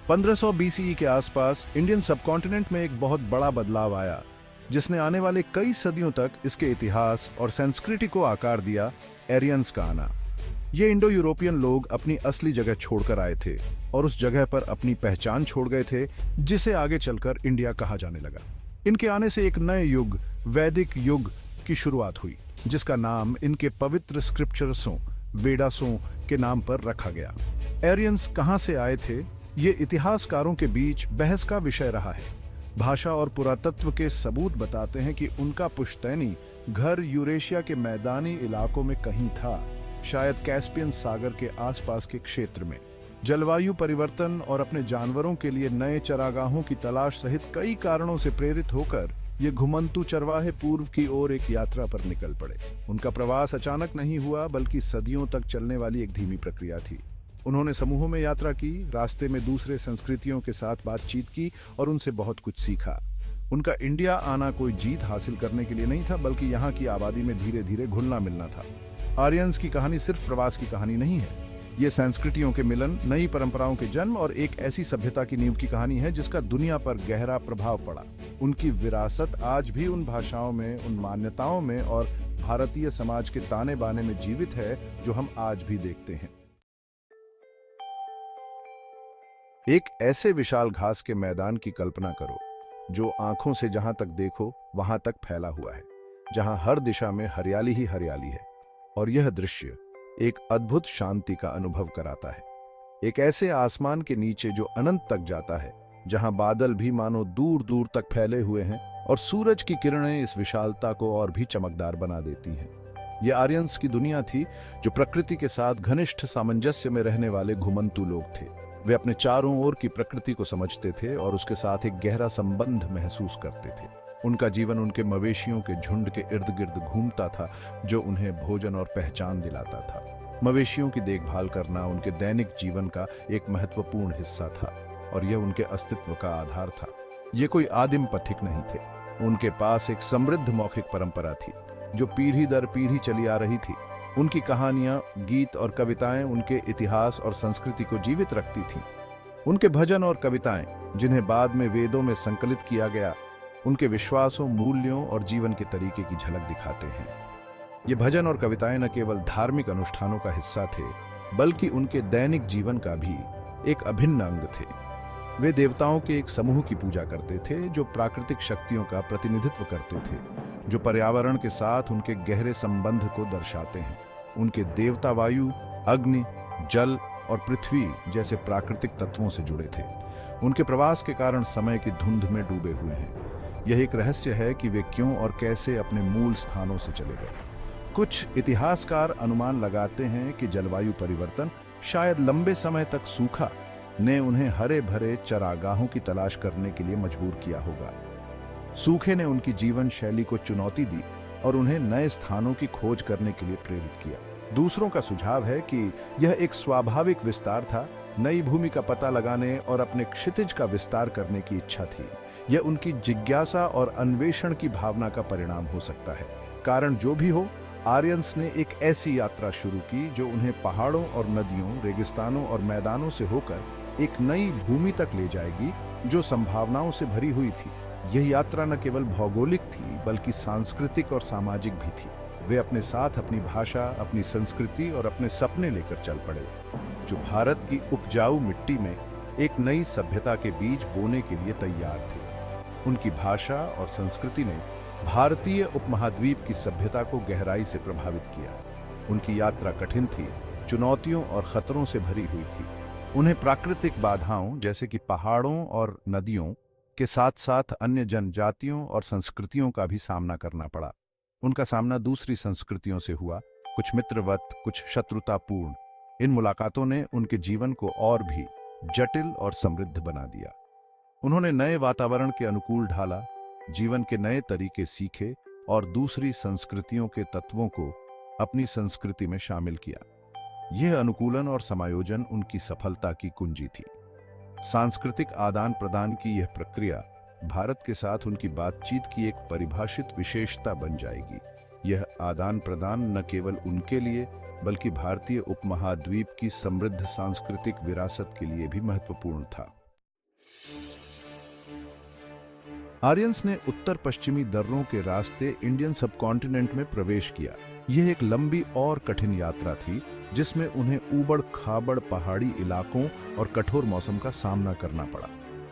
1500 BCE के आसपास Indian subcontinent में एक बहुत बड़ा बदलाव आया, जिसने आने वाले कई सदियों तक इसके इतिहास और संस्कृति को आकार दिया। एरियंस का आना। ये इंडो यूरोपियन लोग अपनी असली जगह छोड़कर आए थे और उस जगह पर अपनी पहचान छोड़ गए थे, जिसे आगे चलकर इंडिया कहा जाने लगा। इनके आने से एक नए युग, वैदिक युग की शुरुआत हुई, जिसका नाम इनके पवित्र स्क्रिप्चर्सों, वेदासों के नाम पर रखा गया। एरियंस कहां से आए थे, ये इतिहासकारों के बीच बहस का विषय रहा है। भाषा और पुरातत्व के सबूत बताते हैं कि उनका पुश्तैनी घर यूरेशिया के मैदानी इलाकों में कहीं था, शायद कैस्पियन सागर के आसपास के क्षेत्र में। जलवायु परिवर्तन और अपने जानवरों के लिए नए चरागाहों की तलाश सहित कई कारणों से प्रेरित होकर ये घुमंतू चरवाहे पूर्व की ओर एक यात्रा पर निकल पड़े। उनका प्रवास अचानक नहीं हुआ, बल्कि सदियों तक चलने वाली एक धीमी प्रक्रिया थी। उन्होंने समूहों में यात्रा की, रास्ते में दूसरे संस्कृतियों के साथ बातचीत की और उनसे बहुत कुछ सीखा। उनका इंडिया आना कोई जीत हासिल करने के लिए नहीं था, बल्कि यहाँ की आबादी में धीरे धीरे घुलना मिलना था। आर्यंस की कहानी सिर्फ प्रवास की कहानी नहीं है, ये संस्कृतियों के मिलन, नई परंपराओं के जन्म और एक ऐसी सभ्यता की नींव की कहानी है जिसका दुनिया पर गहरा प्रभाव पड़ा। उनकी विरासत आज भी उन भाषाओं में, उन मान्यताओं में और भारतीय समाज के ताने बाने में जीवित है, जो हम आज भी देखते हैं। एक ऐसे विशाल घास के मैदान की कल्पना करो, जो आंखों से जहां तक देखो वहां तक फैला हुआ है, जहां हर दिशा में हरियाली ही हरियाली है। और यह दृश्य एक अद्भुत शांति का अनुभव कराता है। एक ऐसे आसमान के नीचे जो अनंत तक जाता है, जहां बादल भी मानो दूर दूर तक फैले हुए हैं और सूरज की किरणें इस विशालता को और भी चमकदार बना देती हैं। यह आर्यंस की दुनिया थी, जो प्रकृति के साथ घनिष्ठ सामंजस्य में रहने वाले घुमंतू लोग थे। वे अपने चारों ओर की प्रकृति को समझते थे और उसके साथ एक गहरा संबंध महसूस करते थे। उनका जीवन उनके मवेशियों के झुंड के इर्द गिर्द घूमता था, जो उन्हें भोजन और पहचान दिलाता था। मवेशियों की देखभाल करना उनके दैनिक जीवन का एक महत्वपूर्ण हिस्सा था और यह उनके अस्तित्व का आधार था। ये कोई आदिम पथिक नहीं थे। उनके पास एक समृद्ध मौखिक परंपरा थी, जो पीढ़ी दर पीढ़ी चली आ रही थी। उनकी कहानियां, गीत और कविताएं उनके इतिहास और संस्कृति को जीवित रखती थीं। उनके भजन और कविताएं, जिन्हें बाद में वेदों में संकलित किया गया, उनके विश्वासों, मूल्यों और जीवन के तरीके की झलक दिखाते हैं। ये भजन और कविताएं न केवल धार्मिक अनुष्ठानों का हिस्सा थे, बल्कि उनके दैनिक जीवन का भी एक अभिन्न अंग थे। वे देवताओं के एक समूह की पूजा करते थे, जो प्राकृतिक शक्तियों का प्रतिनिधित्व करते थे, जो पर्यावरण के साथ उनके गहरे संबंध को दर्शाते हैं। उनके देवता वायु, अग्नि, जल और पृथ्वी जैसे प्राकृतिक तत्वों से जुड़े थे। उनके प्रवास के कारण समय की धुंध में डूबे हुए हैं। यह एक रहस्य है कि वे क्यों और कैसे अपने मूल स्थानों से चले गए। कुछ इतिहासकार अनुमान लगाते हैं कि जलवायु परिवर्तन, शायद लंबे समय तक सूखा, ने उन्हें हरे भरे चरागाहों की तलाश करने के लिए मजबूर किया होगा। सूखे ने उनकी जीवन शैली को चुनौती दी और उन्हें नए स्थानों की खोज करने के लिए प्रेरित किया। दूसरों का सुझाव है कि यह एक स्वाभाविक विस्तार था, नई भूमि का पता लगाने और अपने क्षितिज का विस्तार करने की इच्छा थी। यह उनकी जिज्ञासा और अन्वेषण की भावना का परिणाम हो सकता है। कारण जो भी हो, आर्यंस ने एक ऐसी यात्रा शुरू की जो उन्हें पहाड़ों और नदियों, रेगिस्तानों और मैदानों से होकर एक नई भूमि तक ले जाएगी, जो संभावनाओं से भरी हुई थी। यह यात्रा न केवल भौगोलिक थी, बल्कि सांस्कृतिक और सामाजिक भी थी। वे अपने साथ अपनी भाषा, अपनी संस्कृति और अपने सपने लेकर चल पड़े, जो भारत की उपजाऊ मिट्टी में एक नई सभ्यता के बीज बोने के लिए तैयार थे। उनकी भाषा और संस्कृति ने भारतीय उपमहाद्वीप की सभ्यता को गहराई से प्रभावित किया। उनकी यात्रा कठिन थी, चुनौतियों और खतरों से भरी हुई थी। उन्हें प्राकृतिक बाधाओं, जैसे कि पहाड़ों और नदियों के साथ साथ अन्य जनजातियों और संस्कृतियों का भी सामना करना पड़ा। उनका सामना दूसरी संस्कृतियों से हुआ, कुछ मित्रवत, कुछ शत्रुतापूर्ण। इन मुलाकातों ने उनके जीवन को और भी जटिल और समृद्ध बना दिया। उन्होंने नए वातावरण के अनुकूल ढाला, जीवन के नए तरीके सीखे और दूसरी संस्कृतियों के तत्वों को अपनी संस्कृति में शामिल किया। यह अनुकूलन और समायोजन उनकी सफलता की कुंजी थी। सांस्कृतिक आदान प्रदान की यह प्रक्रिया भारत के साथ उनकी बातचीत की एक परिभाषित विशेषता बन जाएगी। यह आदान प्रदान न केवल उनके लिए, बल्कि भारतीय उपमहाद्वीप की समृद्ध सांस्कृतिक विरासत के लिए भी महत्वपूर्ण था। आर्यंस ने उत्तर पश्चिमी दर्रों के रास्ते इंडियन सबकॉन्टिनेंट में प्रवेश किया। यह एक लंबी और कठिन यात्रा थी जिसमें उन्हें ऊबड़ खाबड़ पहाड़ी इलाकों और कठोर मौसम का सामना करना पड़ा।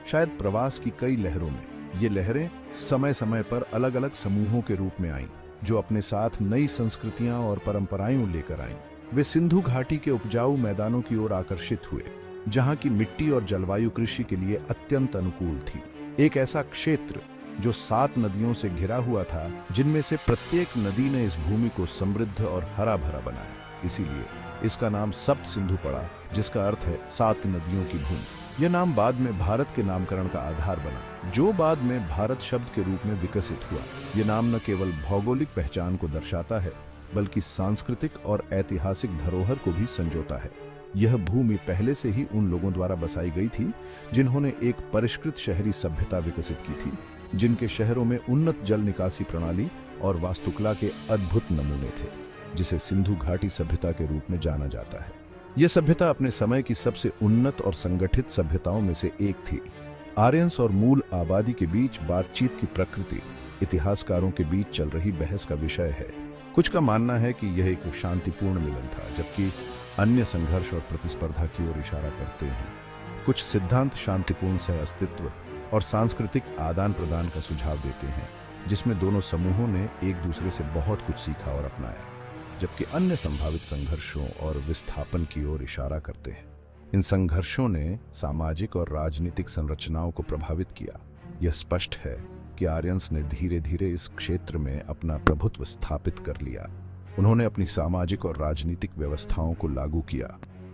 शायद प्रवास की कई लहरों में ये लहरें समय समय पर अलग अलग समूहों के रूप में आईं, जो अपने साथ नई संस्कृतियां और परंपराएं लेकर आईं। वे सिंधु घाटी के उपजाऊ मैदानों की ओर आकर्षित हुए, जहां की मिट्टी और जलवायु कृषि के लिए अत्यंत अनुकूल थी। एक ऐसा क्षेत्र जो 7 नदियों से घिरा हुआ था, जिनमें से प्रत्येक नदी ने इस भूमि को समृद्ध और हरा भरा बनाया। इसीलिए इसका नाम सप्त सिंधु पड़ा, जिसका अर्थ है 7 नदियों की भूमि। यह नाम बाद में भारत के नामकरण का आधार बना, जो बाद में भारत शब्द के रूप में विकसित हुआ। यह नाम न केवल भौगोलिक पहचान को दर्शाता है, बल्कि सांस्कृतिक और ऐतिहासिक धरोहर को भी संजोता है। यह भूमि पहले से ही उन लोगों द्वारा बसाई गई थी जिन्होंने एक परिष्कृत शहरी सभ्यता विकसित की थी, जिनके शहरों में उन्नत जल निकासी प्रणाली और वास्तुकला के अद्भुत नमूने थे, जिसे सिंधु घाटी सभ्यता के रूप में जाना जाता है। यह सभ्यता अपने समय की सबसे उन्नत और संगठित सभ्यताओं में से एक थी। आर्यंस और मूल आबादी के बीच बातचीत की प्रकृति इतिहासकारों के बीच चल रही बहस का विषय है। कुछ का मानना है कि यह एक शांतिपूर्ण मिलन था, जबकि अन्य संघर्ष और प्रतिस्पर्धा की ओर इशारा करते हैं। कुछ सिद्धांत शांतिपूर्ण सह अस्तित्व और सांस्कृतिक आदान प्रदान का सुझाव देते हैं, जिसमें दोनों समूहों ने एक दूसरे से बहुत कुछ सीखा और अपनाया, जबकि अन्य संभावित संघर्षों और विस्थापन की ओर इशारा करते हैं। इन संघर्षों ने सामाजिक और राजनीतिक संरचनाओं को प्रभावित किया। यह स्पष्ट है कि आर्यंस ने धीरे धीरे इस क्षेत्र में अपना प्रभुत्व स्थापित कर लिया। उन्होंने अपनी सामाजिक और राजनीतिक व्यवस्थाओं को लागू किया।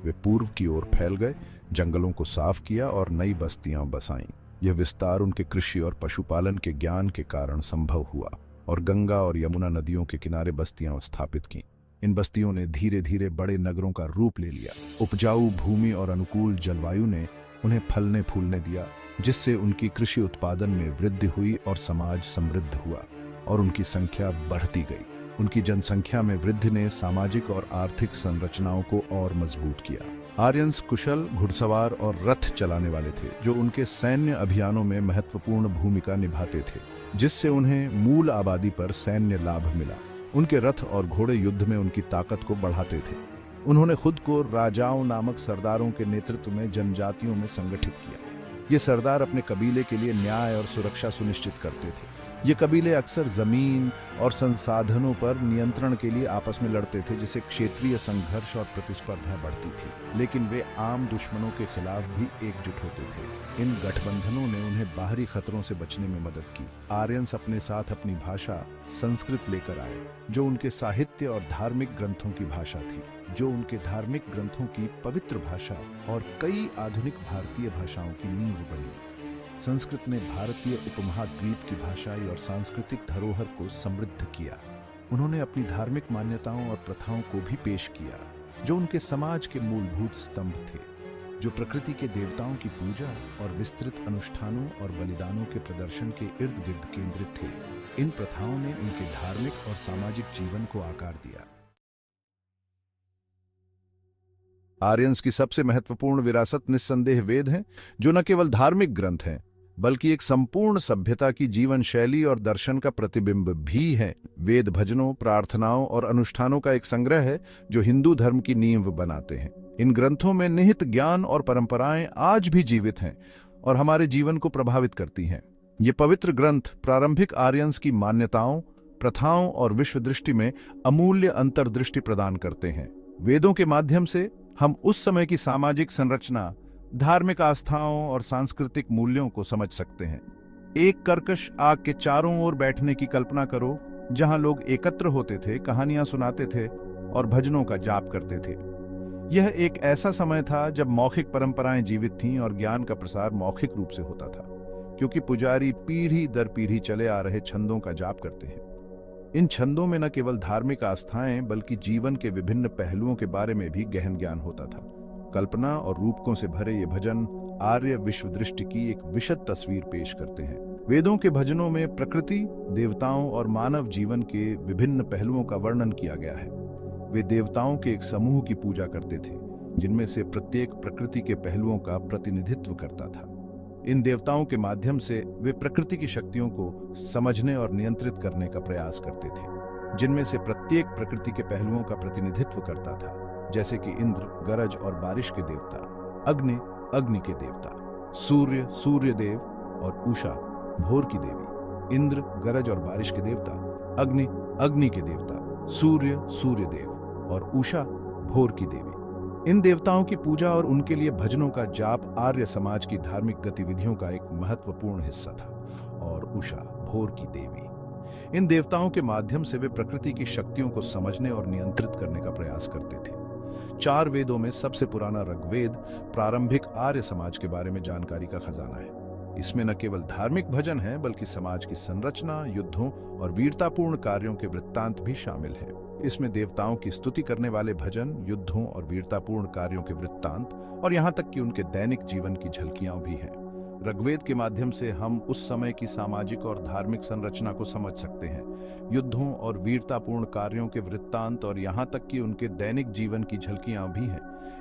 वे पूर्व की ओर फैल गए, जंगलों को साफ किया और नई बस्तियां बसाईं। यह विस्तार उनके कृषि और पशुपालन के ज्ञान के कारण संभव हुआ और गंगा और यमुना नदियों के किनारे बस्तियां स्थापित की। इन बस्तियों ने धीरे धीरे बड़े नगरों का रूप ले लिया। उपजाऊ भूमि और अनुकूल जलवायु ने उन्हें फलने फूलने दिया, जिससे उनकी कृषि उत्पादन में वृद्धि हुई और समाज समृद्ध हुआ और उनकी संख्या बढ़ती गई। उनकी जनसंख्या में वृद्धि ने सामाजिक और आर्थिक संरचनाओं को और मजबूत किया। आर्यंस कुशल घुड़सवार और रथ चलाने वाले थे, जो उनके सैन्य अभियानों में महत्वपूर्ण भूमिका निभाते थे, जिससे उन्हें मूल आबादी पर सैन्य लाभ मिला। उनके रथ और घोड़े युद्ध में उनकी ताकत को बढ़ाते थे। उन्होंने खुद को राजाओं नामक सरदारों के नेतृत्व में जनजातियों में संगठित किया। ये सरदार अपने कबीले के लिए न्याय और सुरक्षा सुनिश्चित करते थे। ये कबीले अक्सर जमीन और संसाधनों पर नियंत्रण के लिए आपस में लड़ते थे, जिससे क्षेत्रीय संघर्ष और प्रतिस्पर्धा बढ़ती थी। लेकिन वे आम दुश्मनों के खिलाफ भी एकजुट होते थे। इन गठबंधनों ने उन्हें बाहरी खतरों से बचने में मदद की। आर्यंस अपने साथ अपनी भाषा संस्कृत लेकर आए, जो उनके साहित्य और धार्मिक ग्रंथों की भाषा थी, जो उनके धार्मिक ग्रंथों की पवित्र भाषा और कई आधुनिक भारतीय भाषाओं की नींव बनी। संस्कृत ने भारतीय उपमहाद्वीप की भाषाई और सांस्कृतिक धरोहर को समृद्ध किया। उन्होंने अपनी धार्मिक मान्यताओं और प्रथाओं को भी पेश किया, जो उनके समाज के मूलभूत स्तंभ थे, जो प्रकृति के देवताओं की पूजा और विस्तृत अनुष्ठानों और बलिदानों के प्रदर्शन के इर्द गिर्द केंद्रित थे। इन प्रथाओं ने उनके धार्मिक और सामाजिक जीवन को आकार दिया। आर्यंस की सबसे महत्वपूर्ण विरासत निस्संदेह वेद हैं, जो न केवल धार्मिक ग्रंथ हैं, बल्कि एक संपूर्ण सभ्यता की जीवन शैली और दर्शन का प्रतिबिंब भी है। वेद भजनों, प्रार्थनाओं और अनुष्ठानों का एक संग्रह है, जो हिंदू धर्म की नींव बनाते हैं। इन ग्रंथों में निहित ज्ञान और परंपराएं आज भी जीवित हैं और हमारे जीवन को प्रभावित करती हैं। ये पवित्र ग्रंथ प्रारंभिक आर्यंस की मान्यताओं, प्रथाओं और विश्व दृष्टि में अमूल्य अंतर्दृष्टि प्रदान करते हैं। वेदों के माध्यम से हम उस समय की सामाजिक संरचना, धार्मिक आस्थाओं और सांस्कृतिक मूल्यों को समझ सकते हैं। एक कर्कश आग के चारों ओर बैठने की कल्पना करो, जहां लोग एकत्र होते थे, कहानियां सुनाते थे और भजनों का जाप करते थे। यह एक ऐसा समय था जब मौखिक परंपराएं जीवित थीं और ज्ञान का प्रसार मौखिक रूप से होता था, क्योंकि पुजारी पीढ़ी दर पीढ़ी चले आ रहे छंदों का जाप करते हैं। इन छंदों में न केवल धार्मिक आस्थाएं, बल्कि जीवन के विभिन्न पहलुओं के बारे में भी गहन ज्ञान होता था। कल्पना और रूपकों से भरे ये भजन आर्य विश्व दृष्टि की एक विशद तस्वीर पेश करते हैं। वेदों के भजनों में प्रकृति, देवताओं और मानव जीवन के विभिन्न पहलुओं का वर्णन किया गया है। वे देवताओं के एक समूह की पूजा करते थे, जिनमें से प्रत्येक प्रकृति के पहलुओं का प्रतिनिधित्व करता था। इन देवताओं के माध्यम से वे प्रकृति की शक्तियों को समझने और नियंत्रित करने का प्रयास करते थे, जिनमें से प्रत्येक प्रकृति के पहलुओं का प्रतिनिधित्व करता था, जैसे कि इंद्र गरज और बारिश के देवता, अग्नि अग्नि के देवता, सूर्य सूर्य देव और उषा भोर की देवी। इंद्र गरज और बारिश के देवता, अग्नि अग्नि के देवता, सूर्य सूर्य देव और उषा भोर की देवी। इन देवताओं की पूजा और उनके लिए भजनों का जाप आर्य समाज की धार्मिक गतिविधियों का एक महत्वपूर्ण हिस्सा था। और उषा भोर की देवी, इन देवताओं के माध्यम से वे प्रकृति की शक्तियों को समझने और नियंत्रित करने का प्रयास करते थे। 4 वेदों में सबसे पुराना ऋग्वेद प्रारंभिक आर्य समाज के बारे में जानकारी का खजाना है। इसमें न केवल धार्मिक भजन है, बल्कि समाज की संरचना, युद्धों और वीरतापूर्ण कार्यों के वृत्तांत भी शामिल हैं। इसमें देवताओं की स्तुति करने वाले भजन, युद्धों और वीरतापूर्ण कार्यों के वृत्तांत और यहाँ तक कि उनके दैनिक जीवन की झलकियां भी हैं। ऋग्वेद के माध्यम से हम उस समय की सामाजिक और धार्मिक संरचना को समझ सकते हैं। युद्धों और वीरतापूर्ण कार्यों के वृत्तांत और यहाँ तक कि उनके दैनिक जीवन की झलकियां भी हैं।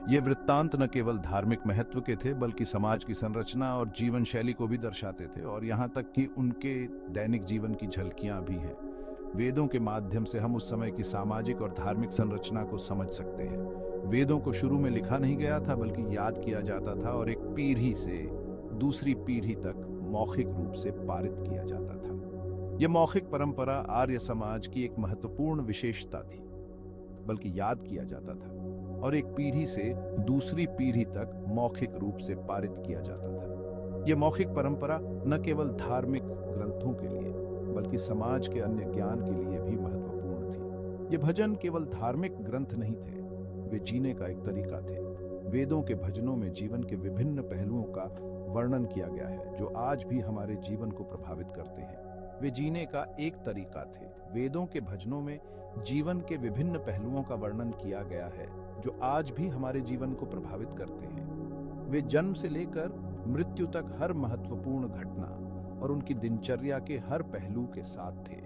ये वृत्तांत न केवल धार्मिक महत्व के थे, बल्कि समाज की संरचना और जीवन शैली को भी दर्शाते थे और यहाँ तक कि उनके दैनिक जीवन की झलकियां भी हैं। वेदों के माध्यम से हम उस समय की सामाजिक और धार्मिक संरचना को समझ सकते हैं। वेदों को शुरू में लिखा नहीं गया था, बल्कि याद किया जाता था और एक पीढ़ी से दूसरी पीढ़ी तक मौखिक रूप से पारित किया जाता था। यह मौखिक परंपरा आर्य समाज की एक महत्वपूर्ण विशेषता थी, बल्कि याद किया जाता था और एक पीढ़ी से दूसरी पीढ़ी तक मौखिक रूप से पारित किया जाता था। यह मौखिक परंपरा न केवल धार्मिक ग्रंथों के लिए, बल्कि समाज के अन्य ज्ञान के लिए भी महत्वपूर्ण थी। ये भजन केवल धार्मिक ग्रंथ नहीं थे, वे जीने का एक तरीका थे। वेदों के भजनों में जीवन के विभिन्न पहलुओं का वर्णन किया गया है, जो आज भी हमारे जीवन को प्रभावित करते हैं। वे जीने का एक तरीका थे। वेदों के भजनों में जीवन के विभिन्न पहलुओं का वर्णन किया गया है, जो आज भी हमारे जीवन को प्रभावित करते हैं। वे जन्म से लेकर मृत्यु तक हर महत्वपूर्ण घटना और उनकी दिनचर्या के हर पहलू के साथ थे।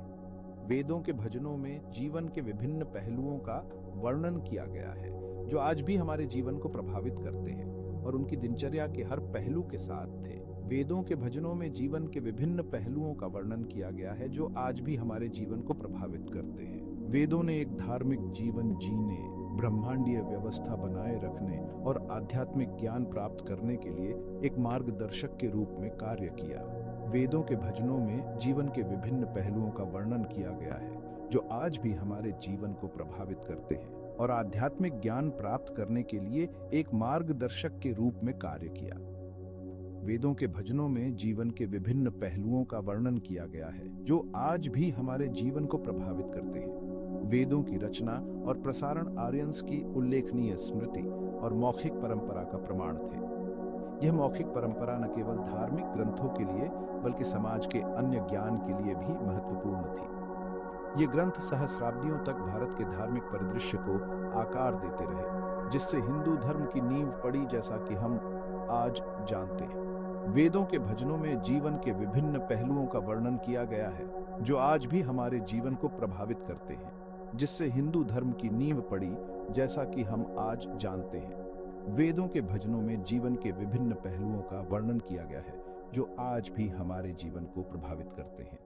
वेदों के भजनों में जीवन के विभिन्न पहलुओं का वर्णन किया गया है, जो आज भी हमारे जीवन को प्रभावित करते हैं और उनकी दिनचर्या के हर पहलू के साथ थे। वेदों के भजनों में जीवन के विभिन्न पहलुओं का वर्णन किया गया है, जो आज भी हमारे जीवन को प्रभावित करते हैं। वेदों ने एक धार्मिक जीवन जीने, ब्रह्मांडीय व्यवस्था बनाए रखने और आध्यात्मिक ज्ञान प्राप्त करने के लिए एक मार्गदर्शक के रूप में कार्य किया। वेदों के भजनों में जीवन के विभिन्न पहलुओं का वर्णन किया गया है, जो आज भी हमारे जीवन को प्रभावित करते हैं और आध्यात्मिक ज्ञान प्राप्त करने के लिए एक मार्गदर्शक के रूप में कार्य किया। वेदों के भजनों में जीवन के विभिन्न पहलुओं का वर्णन किया गया है, जो आज भी हमारे जीवन को प्रभावित करते हैं। वेदों की रचना और प्रसारण आर्यंस की उल्लेखनीय स्मृति और मौखिक परंपरा का प्रमाण थे। यह मौखिक परंपरा न केवल धार्मिक ग्रंथों के लिए, बल्कि समाज के अन्य ज्ञान के लिए भी महत्वपूर्ण थी। ये ग्रंथ सहस्राब्दियों तक भारत के धार्मिक परिदृश्य को आकार देते रहे, जिससे हिंदू धर्म की नींव पड़ी, जैसा कि हम आज जानते हैं। वेदों के भजनों में जीवन के विभिन्न पहलुओं का वर्णन किया गया है, जो आज भी हमारे जीवन को प्रभावित करते हैं, जिससे हिंदू धर्म की नींव पड़ी, जैसा कि हम आज जानते हैं। वेदों के भजनों में जीवन के विभिन्न पहलुओं का वर्णन किया गया है, जो आज भी हमारे जीवन को प्रभावित करते हैं।